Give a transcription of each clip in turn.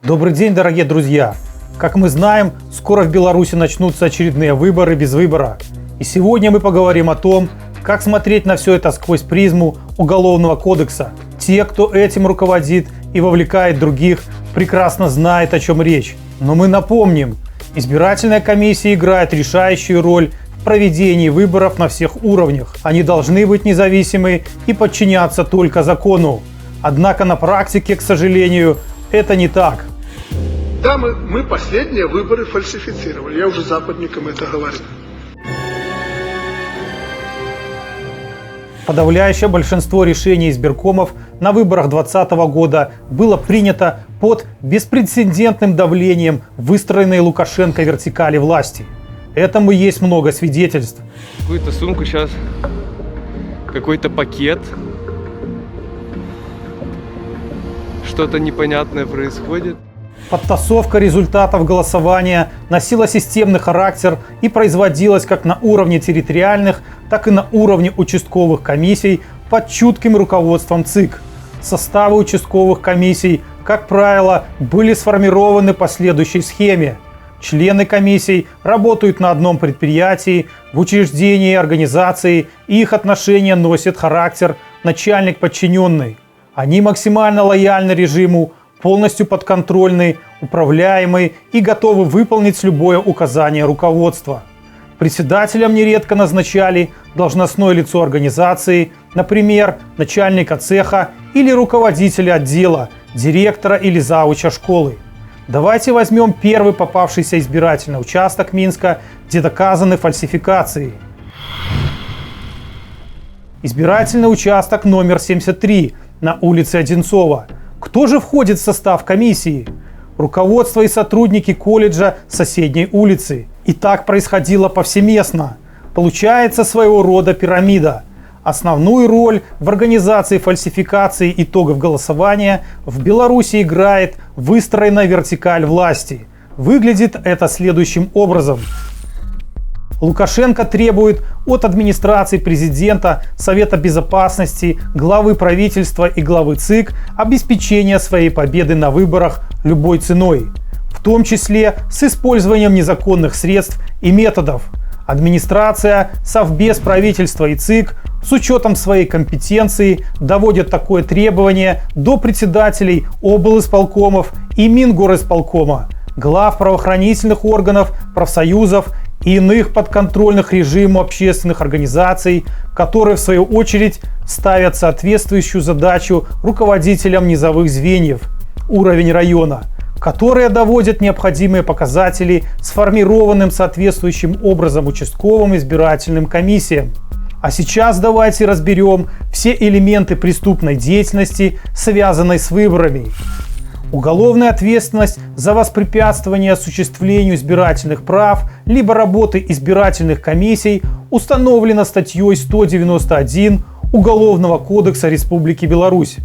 Добрый день, дорогие друзья! Как мы знаем, скоро в Беларуси начнутся очередные выборы без выбора. И сегодня мы поговорим о том, как смотреть на все это сквозь призму Уголовного кодекса. Те, кто этим руководит и вовлекает других, прекрасно знают, о чем речь. Но мы напомним, избирательная комиссия играет решающую роль в проведении выборов на всех уровнях. Они должны быть независимы и подчиняться только закону. Однако на практике, к сожалению, это не так. Да, мы последние выборы фальсифицировали. Я уже западникам это говорил. Подавляющее большинство решений избиркомов на выборах 2020 года было принято под беспрецедентным давлением выстроенной Лукашенко вертикали власти. Этому есть много свидетельств. Какую-то сумку сейчас, какой-то пакет. Что-то непонятное происходит. Подтасовка результатов голосования носила системный характер и производилась как на уровне территориальных, так и на уровне участковых комиссий под чутким руководством ЦИК. Составы участковых комиссий, как правило, были сформированы по следующей схеме. Члены комиссий работают на одном предприятии, в учреждении, организации, и их отношения носят характер начальник-подчиненный. Они максимально лояльны режиму, полностью подконтрольны, управляемы и готовы выполнить любое указание руководства. Председателям нередко назначали должностное лицо организации, например, начальника цеха или руководителя отдела, директора или зауча школы. Давайте возьмем первый попавшийся избирательный участок Минска, где доказаны фальсификации. Избирательный участок номер 73 на улице Одинцова. Кто же входит в состав комиссии? Руководство и сотрудники колледжа соседней улицы. И так происходило повсеместно. Получается своего рода пирамида. Основную роль в организации фальсификации итогов голосования в Беларуси играет выстроенная вертикаль власти. Выглядит это следующим образом. Лукашенко требует от администрации президента, Совета Безопасности, главы правительства и главы ЦИК обеспечения своей победы на выборах любой ценой, в том числе с использованием незаконных средств и методов. Администрация, Совбез правительства и ЦИК с учетом своей компетенции доводят такое требование до председателей облисполкомов и Мингорисполкома, глав правоохранительных органов, профсоюзов и иных подконтрольных режиму общественных организаций, которые в свою очередь ставят соответствующую задачу руководителям низовых звеньев, уровень района, которые доводят необходимые показатели сформированным соответствующим образом участковым избирательным комиссиям. А сейчас давайте разберем все элементы преступной деятельности, связанной с выборами. Уголовная ответственность за воспрепятствование осуществлению избирательных прав либо работы избирательных комиссий установлена статьей 191 Уголовного кодекса Республики Беларусь.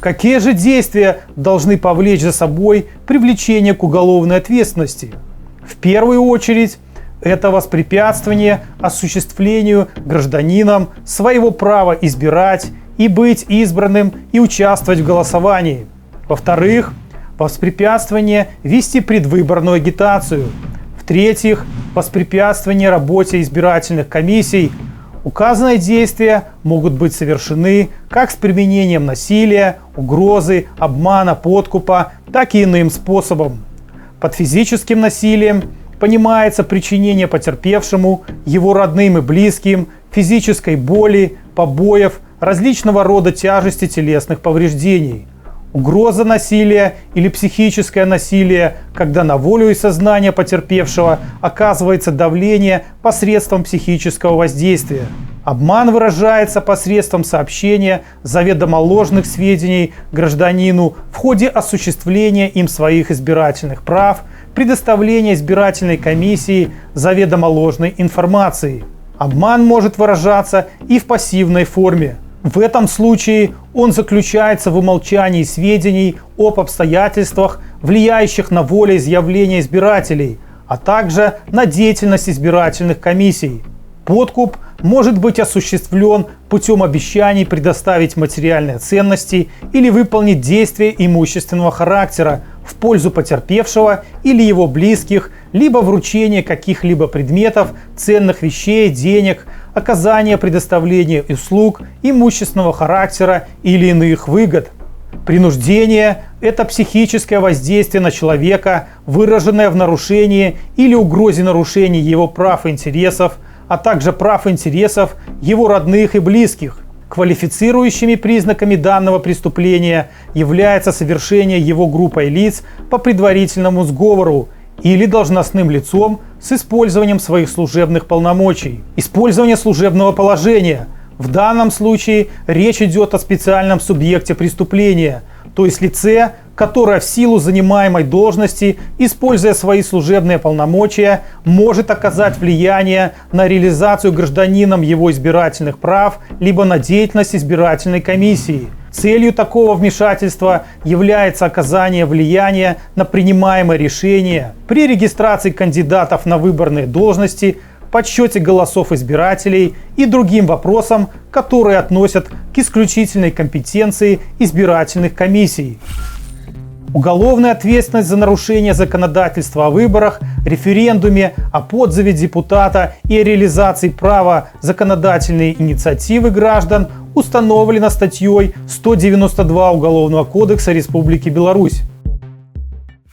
Какие же действия должны повлечь за собой привлечение к уголовной ответственности? В первую очередь, это воспрепятствование осуществлению гражданином своего права избирать и быть избранным и участвовать в голосовании. Во-вторых, воспрепятствование вести предвыборную агитацию. В-третьих, воспрепятствование работе избирательных комиссий. Указанные действия могут быть совершены как с применением насилия, угрозы, обмана, подкупа, так и иным способом. Под физическим насилием понимается причинение потерпевшему, его родным и близким физической боли, побоев, различного рода тяжести телесных повреждений. Угроза насилия или психическое насилие, когда на волю и сознание потерпевшего оказывается давление посредством психического воздействия. Обман выражается посредством сообщения заведомо ложных сведений гражданину в ходе осуществления им своих избирательных прав, предоставления избирательной комиссии заведомо ложной информации. Обман может выражаться и в пассивной форме. В этом случае он заключается в умолчании сведений об обстоятельствах, влияющих на волеизъявление избирателей, а также на деятельность избирательных комиссий. Подкуп может быть осуществлен путем обещаний предоставить материальные ценности или выполнить действия имущественного характера в пользу потерпевшего или его близких, либо вручение каких-либо предметов, ценных вещей, денег, оказание предоставления услуг имущественного характера или иных выгод. Принуждение – это психическое воздействие на человека, выраженное в нарушении или угрозе нарушения его прав и интересов, а также прав и интересов его родных и близких. Квалифицирующими признаками данного преступления является совершение его группой лиц по предварительному сговору или должностным лицом с использованием своих служебных полномочий. Использование служебного положения. В данном случае речь идет о специальном субъекте преступления, то есть лице, которое в силу занимаемой должности, используя свои служебные полномочия, может оказать влияние на реализацию гражданином его избирательных прав, либо на деятельность избирательной комиссии. Целью такого вмешательства является оказание влияния на принимаемое решение при регистрации кандидатов на выборные должности, подсчете голосов избирателей и другим вопросам, которые относят к исключительной компетенции избирательных комиссий. Уголовная ответственность за нарушение законодательства о выборах, референдуме, о подзыве депутата и о реализации права законодательной инициативы граждан установлена статьей 192 Уголовного кодекса Республики Беларусь.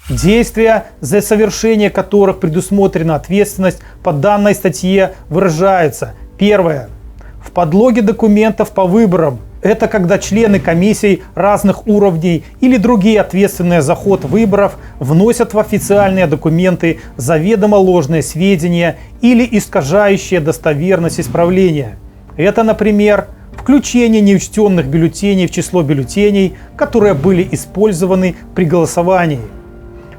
Действия, за совершение которых предусмотрена ответственность по данной статье, выражаются: первое. В подлоге документов по выборам. Это когда члены комиссий разных уровней или другие ответственные за ход выборов вносят в официальные документы заведомо ложные сведения или искажающие достоверность исправления. Это, например, включение неучтенных бюллетеней в число бюллетеней, которые были использованы при голосовании.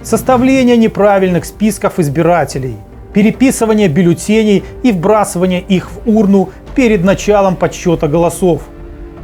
Составление неправильных списков избирателей, переписывание бюллетеней и вбрасывание их в урну перед началом подсчета голосов,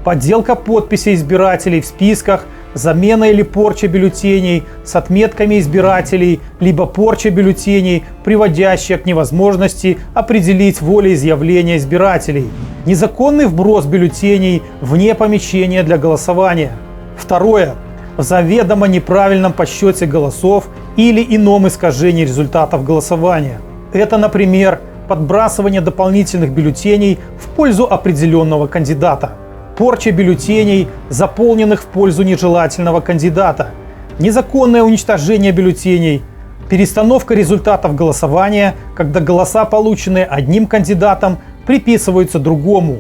подделка подписей избирателей в списках, замена или порча бюллетеней с отметками избирателей, либо порча бюллетеней, приводящая к невозможности определить волеизъявление избирателей, незаконный вброс бюллетеней вне помещения для голосования. Второе. В заведомо неправильном подсчете голосов или ином искажении результатов голосования. Это, например, подбрасывание дополнительных бюллетеней в пользу определенного кандидата, порча бюллетеней, заполненных в пользу нежелательного кандидата, незаконное уничтожение бюллетеней, перестановка результатов голосования, когда голоса, полученные одним кандидатом, приписываются другому,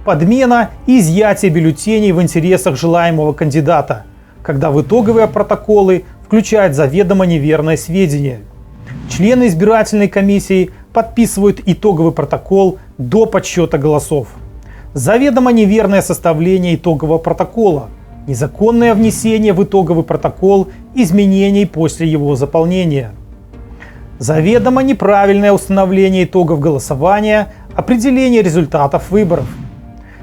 подмена и изъятие бюллетеней в интересах желаемого кандидата, когда в итоговые протоколы включают заведомо неверные сведения. Члены избирательной комиссии подписывают итоговый протокол до подсчета голосов. Заведомо неверное составление итогового протокола, незаконное внесение в итоговый протокол изменений после его заполнения. Заведомо неправильное установление итогов голосования, определение результатов выборов.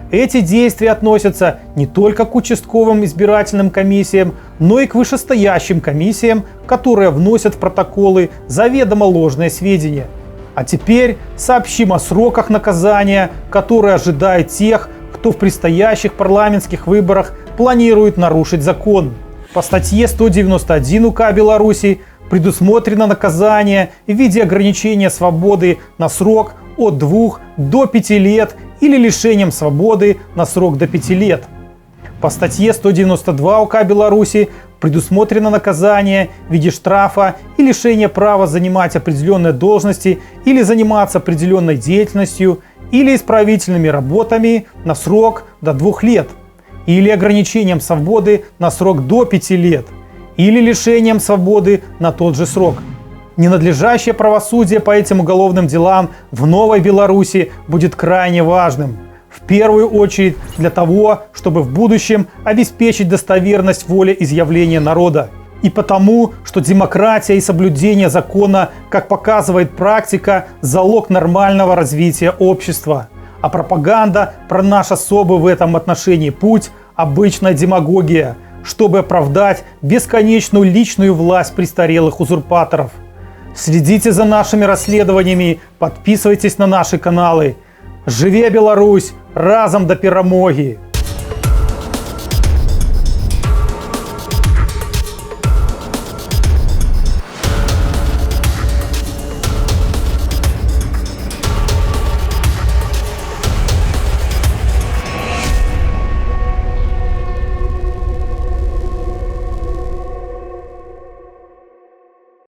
Эти действия относятся не только к участковым избирательным комиссиям, но и к вышестоящим комиссиям, которые вносят в протоколы заведомо ложные сведения. А теперь сообщим о сроках наказания, которые ожидают тех, кто в предстоящих парламентских выборах планирует нарушить закон. По статье 191 УК Беларуси предусмотрено наказание в виде ограничения свободы на срок от 2 до 5 лет или лишением свободы на срок до 5 лет. По статье 192 УК Беларуси предусмотрено наказание в виде штрафа и лишения права занимать определенные должности или заниматься определенной деятельностью или исправительными работами на срок до 2 лет, или ограничением свободы на срок до 5 лет, или лишением свободы на тот же срок. Ненадлежащее правосудие по этим уголовным делам в Новой Беларуси будет крайне важным. В первую очередь для того, чтобы в будущем обеспечить достоверность волеизъявления народа. И потому, что демократия и соблюдение закона, как показывает практика, залог нормального развития общества. А пропаганда про наш особый в этом отношении путь – обычная демагогия, чтобы оправдать бесконечную личную власть престарелых узурпаторов. Следите за нашими расследованиями, подписывайтесь на наши каналы. Живе Беларусь! Разом до перемоги!